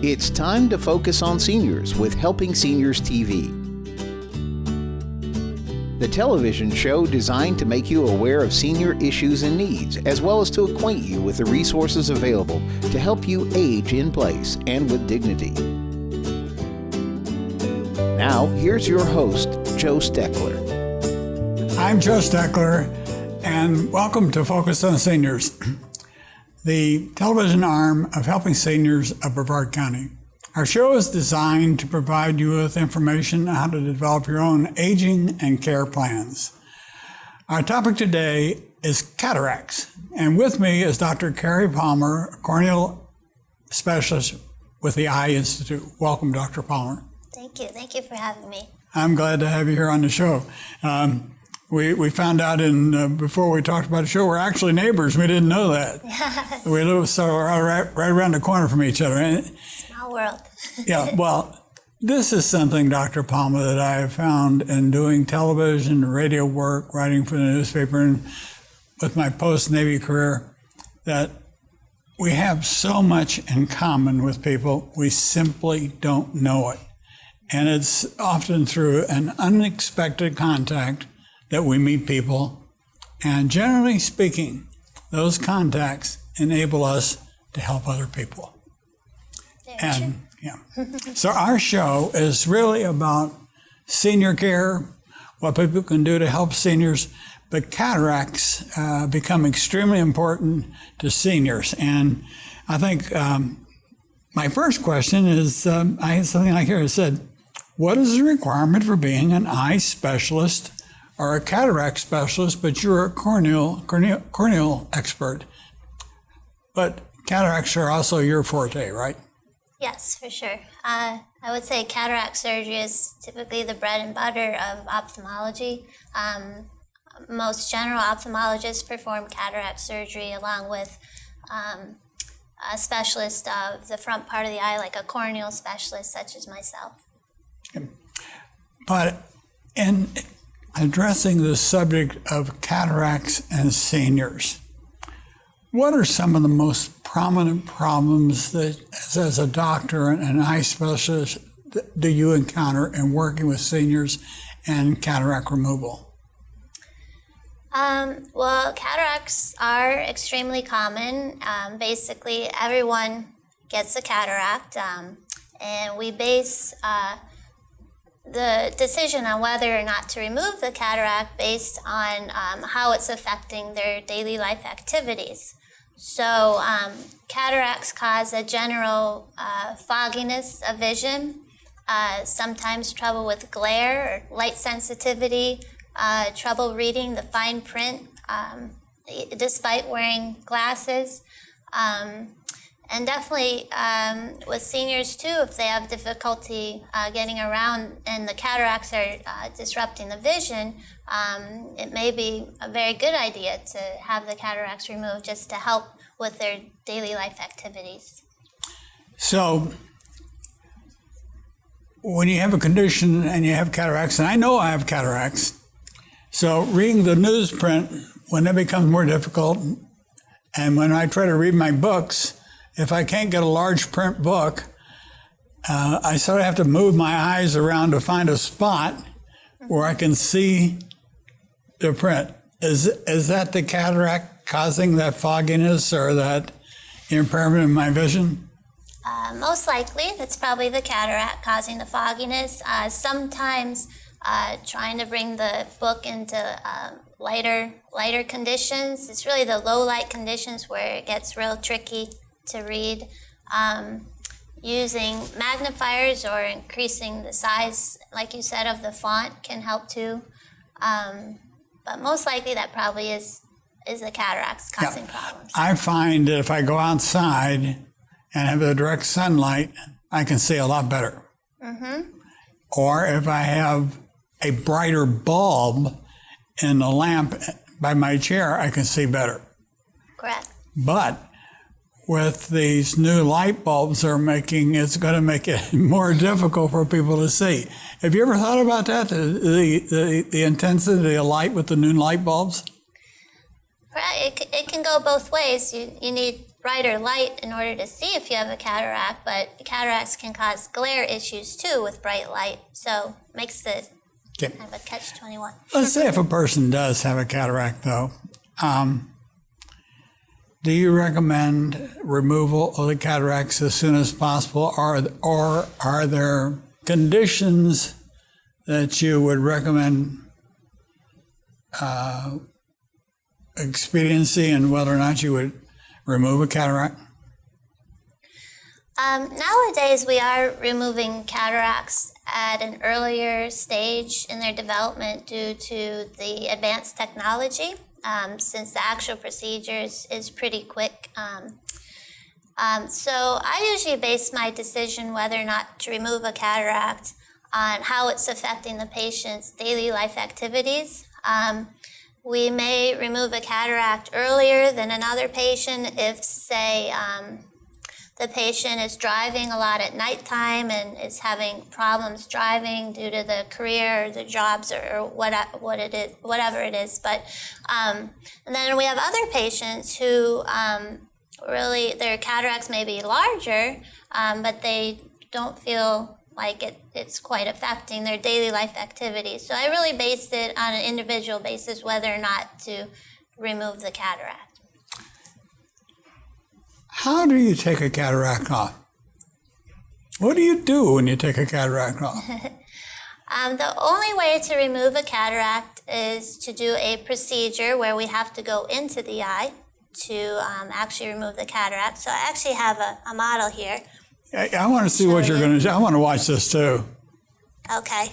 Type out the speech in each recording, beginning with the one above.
It's time to focus on seniors with Helping Seniors TV. The television show designed to make you aware of senior issues and needs, as well as to acquaint you with the resources available to help you age in place and with dignity. Now, here's your host, Joe Steckler. I'm Joe Steckler, and welcome to Focus on Seniors, the television arm of Helping Seniors of Brevard County. Our show is designed to provide you with information on how to develop your own aging and care plans. Our topic today is cataracts, and with me is Dr. Carrie Palmer, a Corneal Specialist with the Eye Institute. Welcome, Dr. Palmer. Thank you. Thank you for having me. I'm glad to have you here on the show. We found out before we talked about the show, we're actually neighbors. We didn't know that. We live right around the corner from each other. Small world. Yeah, well, this is something, Dr. Palmer, that I have found in doing television, radio work, writing for the newspaper, and with my post-Navy career, that we have so much in common with people, we simply don't know it. And it's often through an unexpected contact that we meet people, and generally speaking, those contacts enable us to help other people. So our show is really about senior care, what people can do to help seniors, but cataracts become extremely important to seniors. And I think my first question is, I had something like here, it said, what is the requirement for being an eye specialist or a cataract specialist, but you're a corneal expert? But cataracts are also your forte, right? Yes, for sure. I would say cataract surgery is typically the bread and butter of ophthalmology. Most general ophthalmologists perform cataract surgery along with a specialist of the front part of the eye, like a corneal specialist such as myself. But in addressing the subject of cataracts and seniors, what are some of the most prominent problems that, as a doctor and an eye specialist, do you encounter in working with seniors and cataract removal? Well, cataracts are extremely common. Basically, everyone gets a cataract, and we base the decision on whether or not to remove the cataract based on how it's affecting their daily life activities. So cataracts cause a general fogginess of vision, sometimes trouble with glare or light sensitivity, trouble reading the fine print despite wearing glasses. And definitely with seniors too, if they have difficulty getting around and the cataracts are disrupting the vision, it may be a very good idea to have the cataracts removed just to help with their daily life activities. So when you have a condition and you have cataracts, and I know I have cataracts, so reading the newsprint, when that becomes more difficult, and when I try to read my books, if I can't get a large print book, I sort of have to move my eyes around to find a spot where I can see the print. Is that the cataract causing that fogginess or that impairment in my vision? Most likely, it's probably the cataract causing the fogginess. Sometimes trying to bring the book into lighter conditions. It's really the low light conditions where it gets real tricky to read. Using magnifiers or increasing the size, like you said, of the font can help too. But most likely that probably is the cataracts causing problems. I find that if I go outside and have the direct sunlight, I can see a lot better. Mm-hmm. Or if I have a brighter bulb in the lamp by my chair, I can see better. Correct. But with these new light bulbs it's going to make it more difficult for people to see. Have you ever thought about that, the intensity of light with the new light bulbs? Right, it can go both ways. You need brighter light in order to see if you have a cataract, but cataracts can cause glare issues too with bright light. So it makes it kind of a catch-21. Let's say if a person does have a cataract, though, do you recommend removal of the cataracts as soon as possible, or are there conditions that you would recommend expediency and whether or not you would remove a cataract? Nowadays, we are removing cataracts at an earlier stage in their development due to the advanced technology, since the actual procedure is pretty quick. So I usually base my decision whether or not to remove a cataract on how it's affecting the patient's daily life activities. We may remove a cataract earlier than another patient if, say, the patient is driving a lot at nighttime and is having problems driving due to the career or the jobs or whatever it is. But and then we have other patients who really their cataracts may be larger, but they don't feel like it's quite affecting their daily life activities. So I really base it on an individual basis whether or not to remove the cataract. How do you take a cataract off? What do you do when you take a cataract off? The only way to remove a cataract is to do a procedure where we have to go into the eye to actually remove the cataract. So I actually have a model here. I want to see what you're going to do. I want to watch this too. Okay.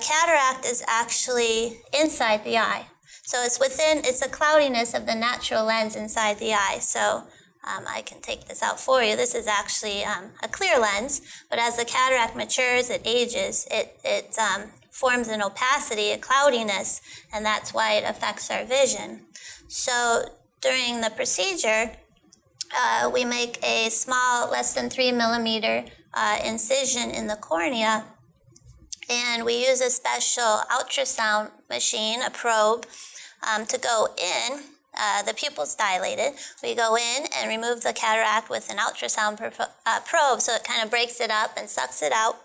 Cataract is actually inside the eye. So it's a cloudiness of the natural lens inside the eye. So I can take this out for you. This is actually a clear lens, but as the cataract matures, it ages, it forms an opacity, a cloudiness, and that's why it affects our vision. So during the procedure, we make a small, less than 3 millimeter incision in the cornea, and we use a special ultrasound machine, a probe, to go in. The pupil's dilated. We go in and remove the cataract with an ultrasound probe, so it kind of breaks it up and sucks it out.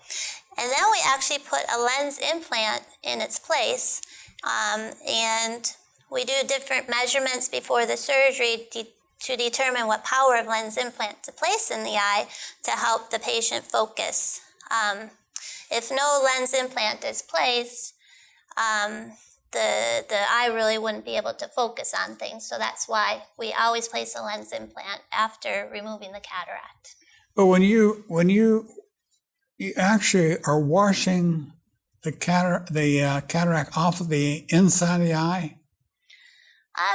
And then we actually put a lens implant in its place, and we do different measurements before the surgery to determine what power of lens implant to place in the eye to help the patient focus. If no lens implant is placed, the eye really wouldn't be able to focus on things. So that's why we always place a lens implant after removing the cataract. But when you actually are washing the cataract off of the inside of the eye?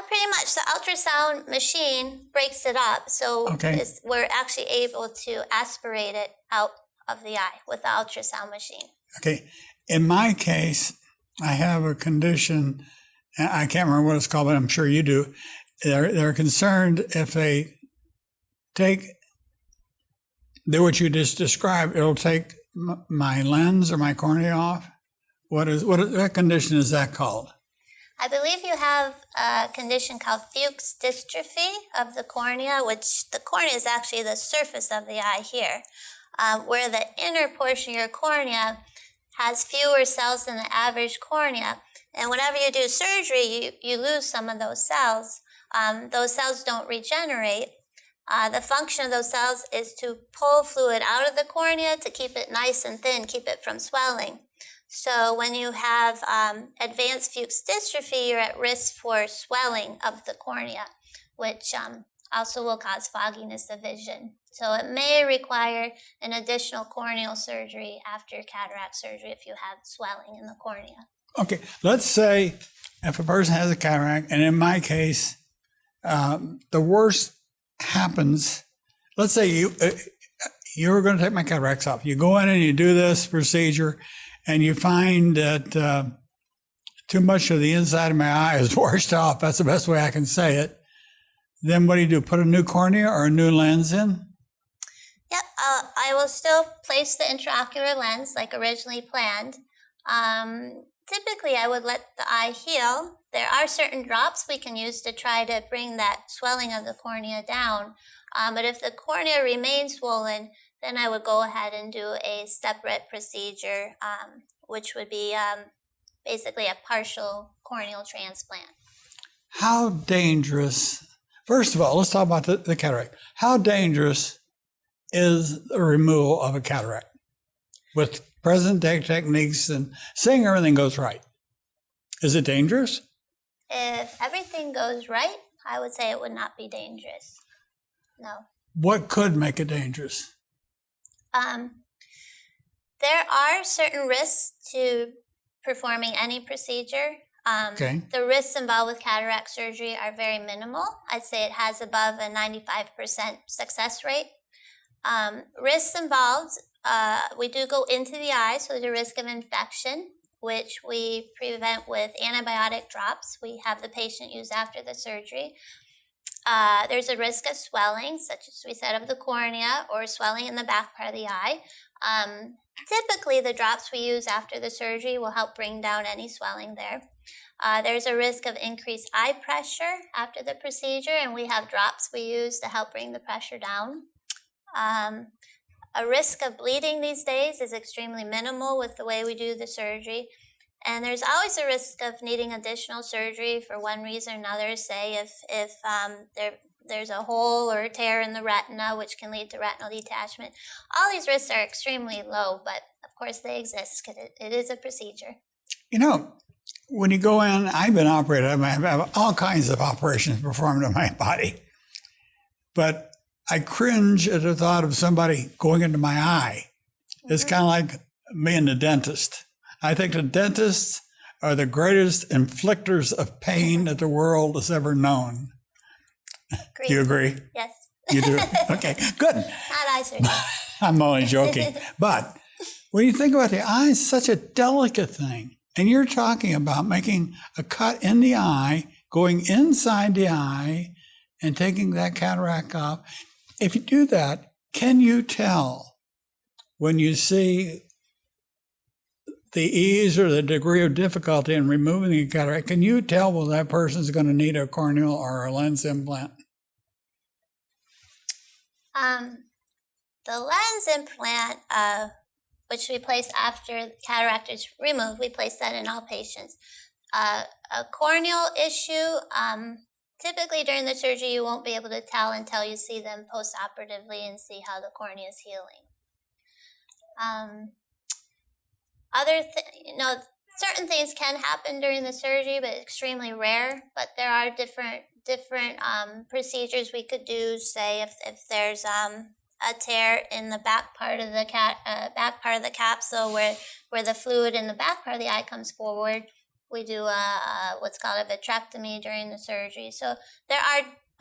Pretty much. The ultrasound machine breaks it up, so we're actually able to aspirate it out of the eye with the ultrasound machine. Okay. In my case, I have a condition, I can't remember what it's called, but I'm sure you do. They're concerned if they do what you just described, it'll take my lens or my cornea off. What condition is that called? I believe you have a condition called Fuchs dystrophy of the cornea, which the cornea is actually the surface of the eye here, where the inner portion of your cornea has fewer cells than the average cornea. And whenever you do surgery, you lose some of those cells. Those cells don't regenerate. The function of those cells is to pull fluid out of the cornea to keep it nice and thin, keep it from swelling. So when you have advanced Fuchs dystrophy, you're at risk for swelling of the cornea, which also will cause fogginess of vision. So it may require an additional corneal surgery after cataract surgery if you have swelling in the cornea. Okay, let's say if a person has a cataract, and in my case, the worst happens. Let's say you were going to take my cataracts off. You go in and you do this procedure, and you find that too much of the inside of my eye is washed off. That's the best way I can say it. Then what do? Put a new cornea or a new lens in? Yep, I will still place the intraocular lens like originally planned. typically I would let the eye heal. There are certain drops we can use to try to bring that swelling of the cornea down. But if the cornea remains swollen, then I would go ahead and do a separate procedure, which would be basically a partial corneal transplant. How dangerous, first of all, let's talk about the cataract. How dangerous is the removal of a cataract with present day techniques and saying everything goes right? Is it dangerous? If everything goes right, I would say it would not be dangerous. No. What could make it dangerous? There are certain risks to performing any procedure. Okay. The risks involved with cataract surgery are very minimal. I'd say it has above a 95% success rate. Risks involved, we do go into the eye, so there's a risk of infection, which we prevent with antibiotic drops we have the patient use after the surgery. There's a risk of swelling, such as we said of the cornea, or swelling in the back part of the eye. Typically, the drops we use after the surgery will help bring down any swelling there. There's a risk of increased eye pressure after the procedure, and we have drops we use to help bring the pressure down. A risk of bleeding these days is extremely minimal with the way we do the surgery. And there's always a risk of needing additional surgery for one reason or another, say if there's a hole or a tear in the retina, which can lead to retinal detachment. All these risks are extremely low, but of course they exist because it is a procedure. You know, when you go in, I've been operated, I have all kinds of operations performed on my body, but I cringe at the thought of somebody going into my eye. It's kind of like being the dentist. I think the dentists are the greatest inflictors of pain that the world has ever known. Agreed. Do you agree? Yes. You do? Okay, good. Not eye surgery. I'm only joking. But when you think about the eye, it's such a delicate thing. And you're talking about making a cut in the eye, going inside the eye, and taking that cataract off. If you do that, can you tell when you see the ease or the degree of difficulty in removing the cataract, can you tell whether that person's going to need a corneal or a lens implant? The lens implant, which we place after the cataract is removed, we place that in all patients. A corneal issue, typically during the surgery, you won't be able to tell until you see them post-operatively and see how the cornea is healing. Certain things can happen during the surgery, but extremely rare. But there are different procedures we could do. Say if there's a tear in the back part of the capsule where the fluid in the back part of the eye comes forward, we do what's called a vitrectomy during the surgery. So there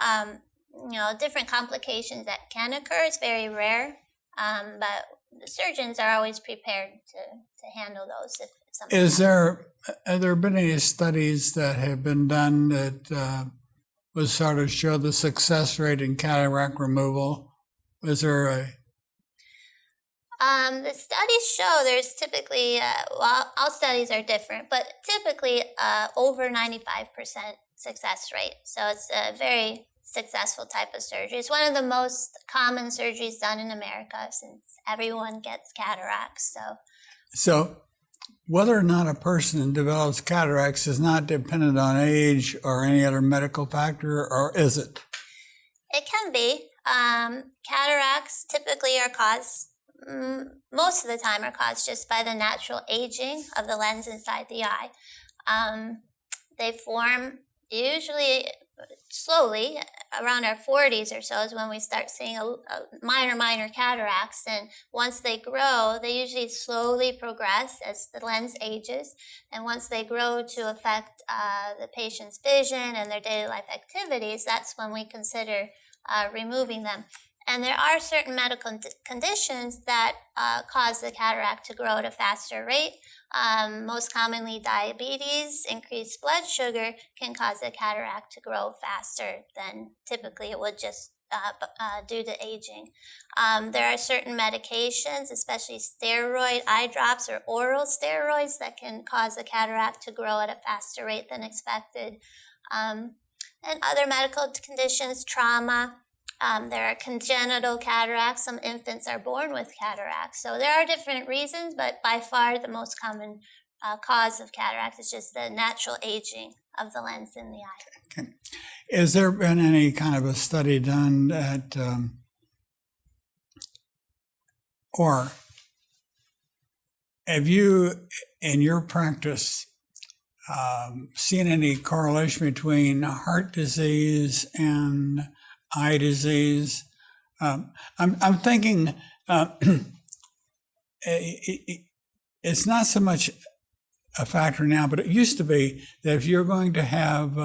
are different complications that can occur. It's very rare, but the surgeons are always prepared to handle those if something happens. Have there been any studies that have been done that would sort of show the success rate in cataract removal? Is there a... The studies show there's typically, all studies are different, but typically over 95% success rate. So it's a very successful type of surgery. It's one of the most common surgeries done in America since everyone gets cataracts. So whether or not a person develops cataracts is not dependent on age or any other medical factor, or is it? It can be. Cataracts typically are caused, most of the time are caused just by the natural aging of the lens inside the eye. They form usually slowly around our 40s or so is when we start seeing a minor cataracts, and once they grow, they usually slowly progress as the lens ages, and once they grow to affect the patient's vision and their daily life activities, that's when we consider removing them. And there are certain medical conditions that cause the cataract to grow at a faster rate. Most commonly, diabetes, increased blood sugar can cause a cataract to grow faster than typically it would just due to aging. There are certain medications, especially steroid eye drops or oral steroids, that can cause a cataract to grow at a faster rate than expected. And other medical conditions, trauma. There are congenital cataracts. Some infants are born with cataracts. So there are different reasons, but by far the most common cause of cataract is just the natural aging of the lens in the eye. Okay. Has there been any kind of a study done at, or have you, in your practice, seen any correlation between heart disease and eye disease? I'm thinking it's not so much a factor now, but it used to be that if you're going to have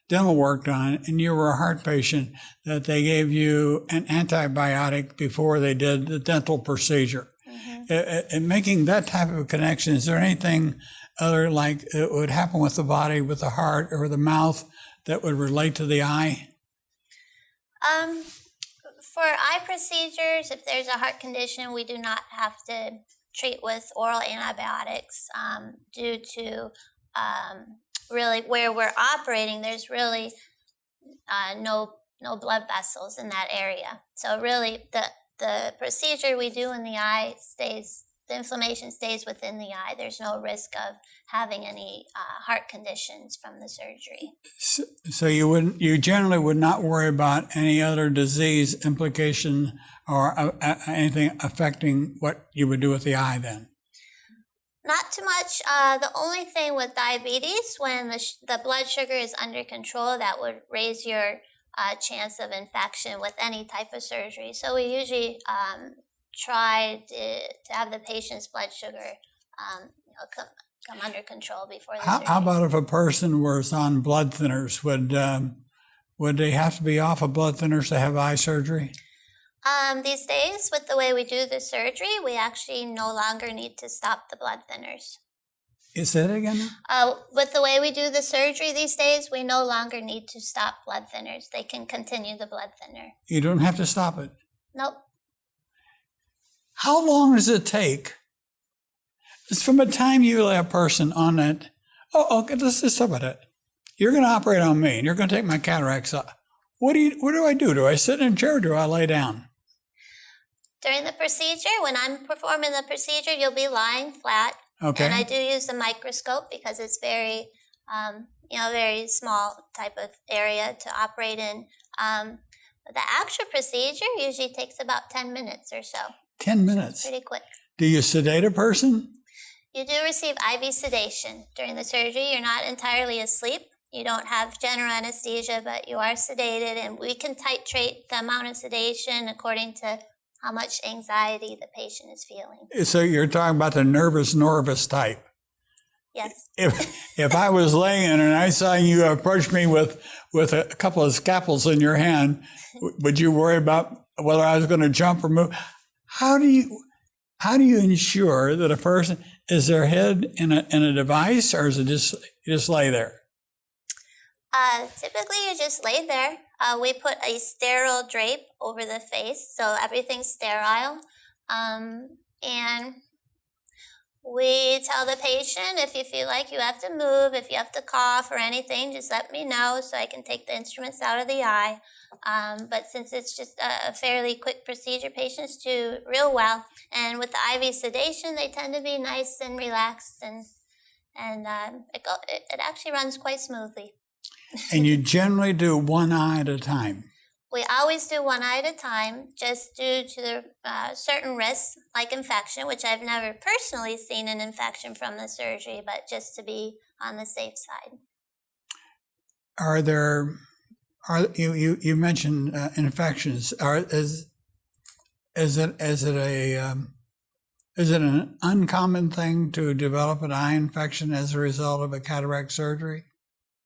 dental work done and you were a heart patient, that they gave you an antibiotic before they did the dental procedure. And making that type of a connection, is there anything other like it would happen with the body, with the heart or the mouth that would relate to the eye? For eye procedures, if there's a heart condition, we do not have to treat with oral antibiotics due to really where we're operating. There's really no blood vessels in that area. So really, the procedure we do in the eye the inflammation stays within the eye. There's no risk of having any heart conditions from the surgery. So you generally would not worry about any other disease implication or anything affecting what you would do with the eye then? Not too much. The only thing with diabetes, when the blood sugar is under control, that would raise your chance of infection with any type of surgery. So we usually try to have the patient's blood sugar come under control before the surgery. How about if a person was on blood thinners? Would they have to be off of blood thinners to have eye surgery? These days, with the way we do the surgery, we actually no longer need to stop the blood thinners. You said it again? With the way we do the surgery these days, we no longer need to stop blood thinners. They can continue the blood thinner. You don't have to stop it? Nope. How long does it take? It's from the time you lay a person on that. Oh, okay, let's just talk about it. You're going to operate on me, and you're going to take my cataracts off. What do I do? Do I sit in a chair or do I lay down? During the procedure, when I'm performing the procedure, you'll be lying flat. Okay. And I do use a microscope because it's very, very small type of area to operate in. The actual procedure usually takes about 10 minutes or so. 10 minutes? Pretty quick. Do you sedate a person? You do receive IV sedation during the surgery. You're not entirely asleep. You don't have general anesthesia, but you are sedated, and we can titrate the amount of sedation according to how much anxiety the patient is feeling. So you're talking about the nervous Norvis type? Yes. If I was laying in and I saw you approach me with a couple of scalpels in your hand, would you worry about whether I was going to jump or move? How do you ensure that a person, is their head in a device, or is it just you just lay there? Typically, you just lay there. We put a sterile drape over the face, so everything's sterile. And we tell the patient, if you feel like you have to move, if you have to cough or anything, just let me know so I can take the instruments out of the eye. But since it's just a fairly quick procedure, patients do real well. And with the IV sedation, they tend to be nice and relaxed, and it actually runs quite smoothly. And you generally do one eye at a time? We always do one eye at a time, just due to the certain risks, like infection, which I've never personally seen an infection from the surgery, but just to be on the safe side. You mentioned infections. Is it an uncommon thing to develop an eye infection as a result of a cataract surgery?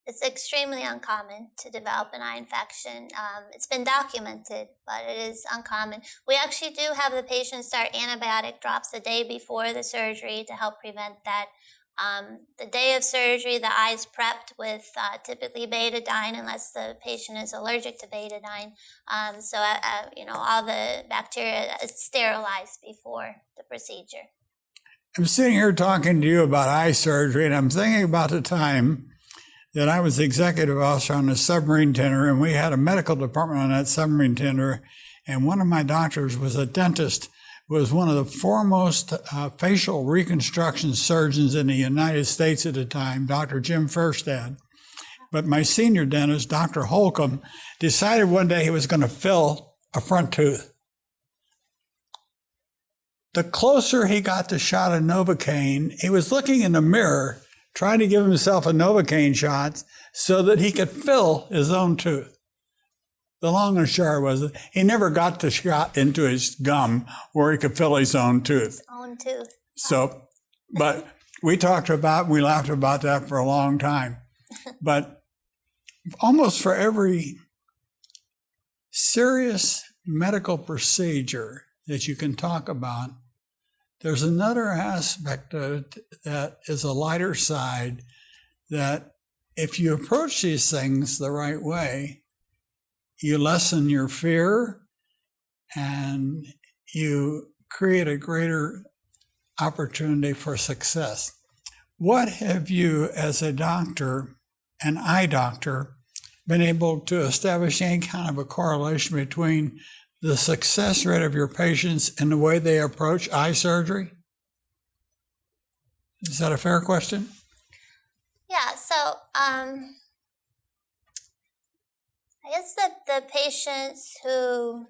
it's extremely uncommon to develop an eye infection. It's been documented, but it is uncommon. We actually do have the patient start antibiotic drops the day before the surgery to help prevent that. The day of surgery, the eye is prepped with typically betadine, unless the patient is allergic to betadine. All the bacteria is sterilized before the procedure. I'm sitting here talking to you about eye surgery, and I'm thinking about the time that I was executive officer on a submarine tender, and we had a medical department on that submarine tender, and one of my doctors was a dentist, was one of the foremost facial reconstruction surgeons in the United States at the time, Dr. Jim Furstad. But my senior dentist, Dr. Holcomb, decided one day he was going to fill a front tooth. The closer he got the shot of Novocaine, he was looking in the mirror, trying to give himself a Novocaine shot so that he could fill his own tooth. The long and short was he never got the shot into his gum where he could fill his own tooth. So, but we laughed about that for a long time. But almost for every serious medical procedure that you can talk about, there's another aspect of it that is a lighter side, that if you approach these things the right way, you lessen your fear and you create a greater opportunity for success. What have you, as a doctor, an eye doctor, been able to establish any kind of a correlation between the success rate of your patients and the way they approach eye surgery? Is that a fair question? Yeah, so I guess that the patients who,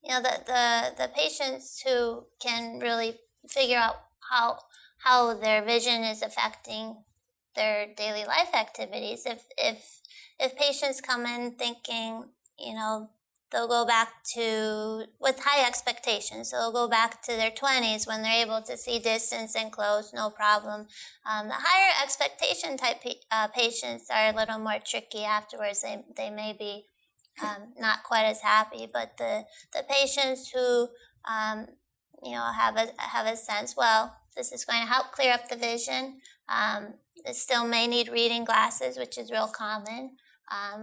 the patients who can really figure out how their vision is affecting their daily life activities. If patients come in thinking, they'll go back with high expectations. So they'll go back to their 20s when they're able to see distance and close, no problem. The higher expectation type patients are a little more tricky afterwards. They may be not quite as happy, but the patients who have a sense, well, this is going to help clear up the vision. They still may need reading glasses, which is real common.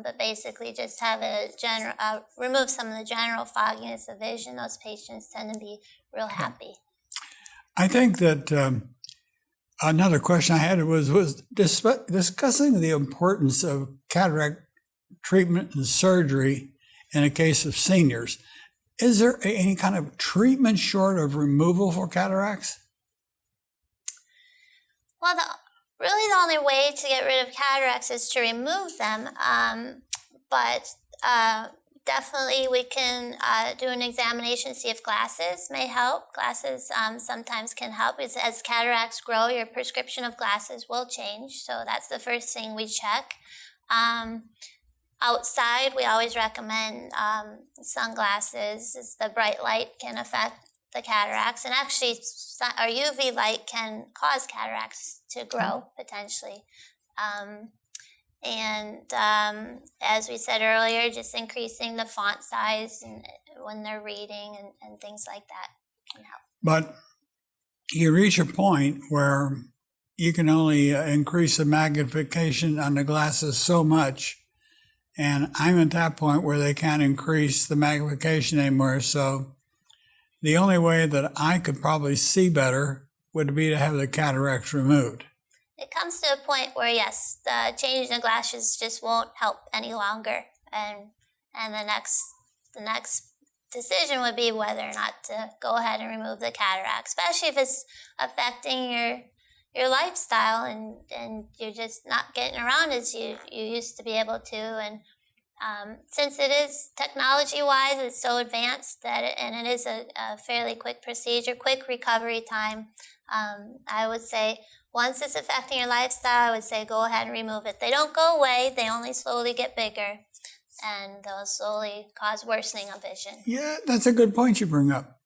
But basically just have remove some of the general fogginess of vision. Those patients tend to be real happy. I think that another question I had was discussing the importance of cataract treatment and surgery in a case of seniors. Is there any kind of treatment short of removal for cataracts? Well, really the only way to get rid of cataracts is to remove them, but definitely we can do an examination, see if glasses may help. Glasses sometimes can help. As cataracts grow, your prescription of glasses will change, so that's the first thing we check. Outside, we always recommend sunglasses, as the bright light can affect the cataracts, and actually our UV light can cause cataracts to grow potentially. As we said earlier, just increasing the font size when they're reading and things like that can help. But you reach a point where you can only increase the magnification on the glasses so much, and I'm at that point where they can't increase the magnification anymore. So the only way that I could probably see better would be to have the cataracts removed. It comes to a point where, yes, the change in the glasses just won't help any longer. And the next decision would be whether or not to go ahead and remove the cataract, especially if it's affecting your lifestyle and you're just not getting around as you used to be able to. And since it is technology-wise, it's so advanced and it is a fairly quick procedure, quick recovery time. I would say once it's affecting your lifestyle, I would say go ahead and remove it. They don't go away; they only slowly get bigger, and they'll slowly cause worsening of vision. Yeah, that's a good point you bring up.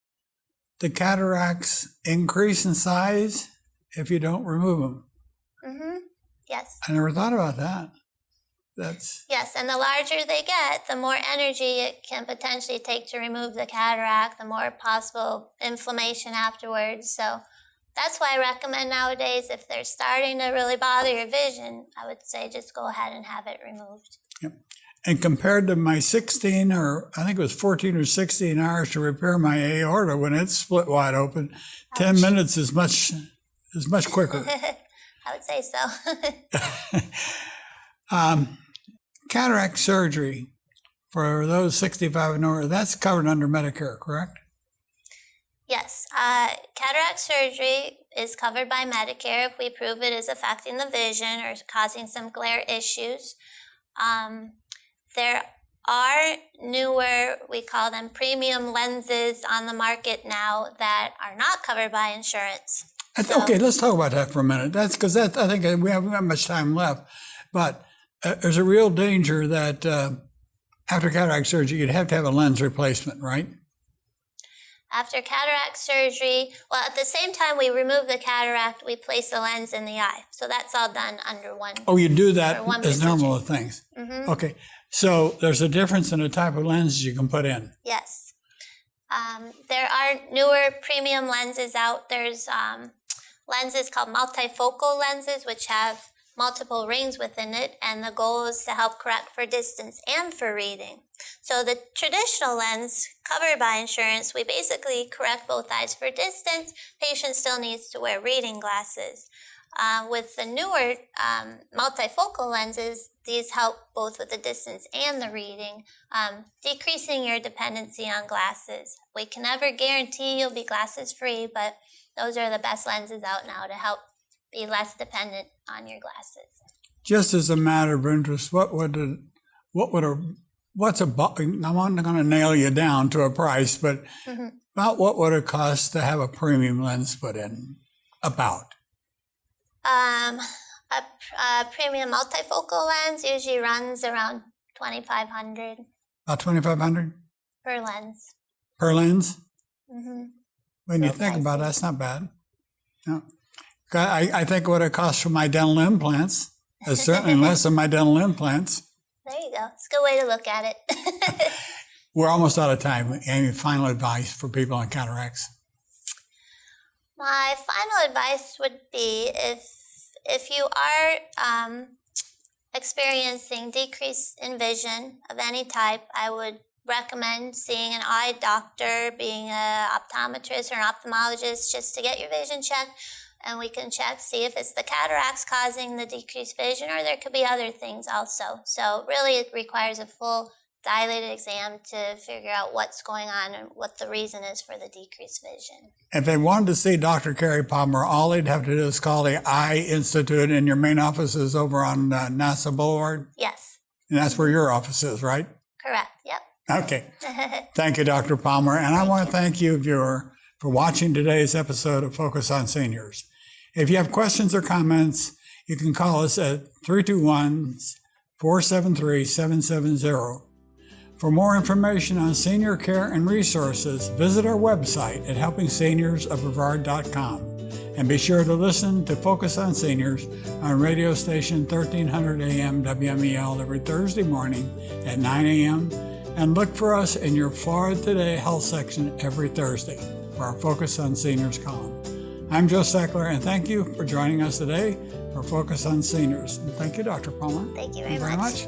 The cataracts increase in size if you don't remove them. Mm-hmm. Yes. I never thought about that. Yes, and the larger they get, the more energy it can potentially take to remove the cataract, the more possible inflammation afterwards. So that's why I recommend nowadays, if they're starting to really bother your vision, I would say just go ahead and have it removed. Yep. And compared to my 16 or I think it was 14 or 16 hours to repair my aorta when it's split wide open, 10 minutes is much quicker. I would say so. Cataract surgery for those 65 and over, that's covered under Medicare, correct? Yes. Cataract surgery is covered by Medicare if we prove it is affecting the vision or causing some glare issues. There are newer, we call them premium lenses on the market now that are not covered by insurance. Okay, let's talk about that for a minute. That's because I think we haven't got much time left, but there's a real danger that after cataract surgery, you'd have to have a lens replacement, right? After cataract surgery, well, at the same time we remove the cataract, we place the lens in the eye. So that's all done under one. Oh, you do that as procedure. normal things. Mm-hmm. Okay, so there's a difference in the type of lenses you can put in. Yes. There are newer premium lenses out. There's lenses called multifocal lenses, which have multiple rings within it, and the goal is to help correct for distance and for reading. So the traditional lens covered by insurance, we basically correct both eyes for distance. Patient still needs to wear reading glasses. With the newer multifocal lenses, these help both with the distance and the reading, decreasing your dependency on glasses. We can never guarantee you'll be glasses free, but those are the best lenses out now to help be less dependent on your glasses. Just as a matter of interest, I'm not going to nail you down to a price, but about what would it cost to have a premium lens put in? About? A premium multifocal lens usually runs around $2,500. About $2,500? Per lens. Per lens? Mm-hmm. When you think about it, that's not bad. No. I think what it costs for my dental implants is certainly less than my dental implants. There you go. It's a good way to look at it. We're almost out of time. Any final advice for people on cataracts? My final advice would be if you are experiencing decrease in vision of any type, I would recommend seeing an eye doctor, being an optometrist or an ophthalmologist, just to get your vision checked. And we can see if it's the cataracts causing the decreased vision, or there could be other things also. So really it requires a full dilated exam to figure out what's going on and what the reason is for the decreased vision. If they wanted to see Dr. Carrie Palmer, all they'd have to do is call the Eye Institute, and your main office is over on NASA Boulevard? Yes. And that's where your office is, right? Correct, yep. Okay. Thank you, Dr. Palmer. And I want to thank you, viewer, for watching today's episode of Focus on Seniors. If you have questions or comments, you can call us at 321-473-770. For more information on senior care and resources, visit our website at helpingseniors.brevard.com. And be sure to listen to Focus on Seniors on radio station 1300 AM WMEL every Thursday morning at 9 a.m. And look for us in your Florida Today Health section every Thursday for our Focus on Seniors column. I'm Joe Steckler, and thank you for joining us today for Focus on Seniors. And thank you, Dr. Palmer. Thank you very much.